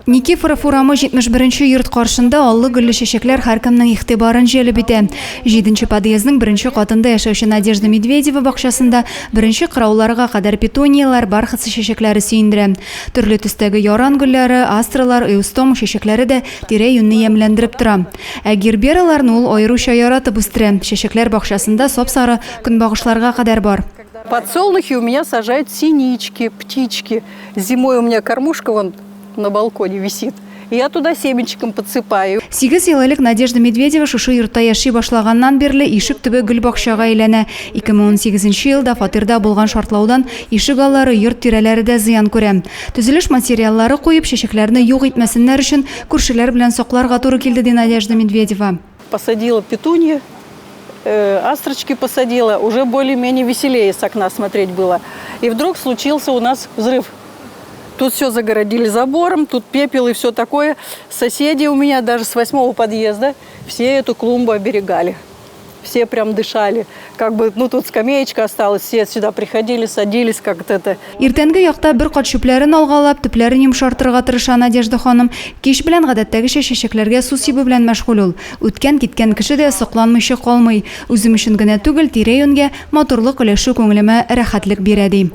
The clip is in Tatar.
Никифоров урамы 71-ші йорт қаршында аллы гүллі шешеклер һәркімнің ихтибарын желіп ете. 7-ші подъездың бірінші қатында яшаучы Надежда Медведева бақшасында бірінші қырауларға қадар петуниялар, бархатсы шешеклері сүйіндірі. Түрлі түстегі яран гүллері, астралар, эустом шешеклері де тире юнны емлендіріп тұра. Гербераларын ол ойруша яратып үстірі. Шешеклер бақшасында сап-сары күнбағышларға қадар бар. Подсолнухи у меня сажают синички, птички. Зимой у меня кормушка вон на балконе висит. И я туда семечком подсыпаю. 8 еллык Надежда Медведева шушы йортта яши башлаганнан бирле ишек төбе гүл бакчага әйләнә. 2018 елда фатирда булган шартлаудан ишек аллары, йорт тирәләре дә зыян күрә. Төзелеш материаллары куеп шешекләрне юк итмәсеннәр өчен күршеләр белән сакларга туры килде, ди Надежда Медведева. Посадила петуньи, астрочки посадила, уже более-менее веселее с окна смотреть было. И вдруг случился у нас взрыв. Тут все загородили забором, тут пепел и все такое. Соседи у меня даже с 8-го подъезда все эту клумбу оберегали. Все прям дышали. Как бы, тут скамеечка осталась, все сюда приходили, садились как-то это. Иртәнге якта бер кат чүпләрен алгалап, төпләрен йомшартырга тырыша Надежда ханым. Кич белән гадәттәгечә шешекләргә су сибү белән мәшгуль ул. Үткән киткән кеше дә сокланмыйча калмый. Үзем өчен генә түгел, тирә-юньгә матурлык өләшү күңелемә рәхәтлек бирә ди.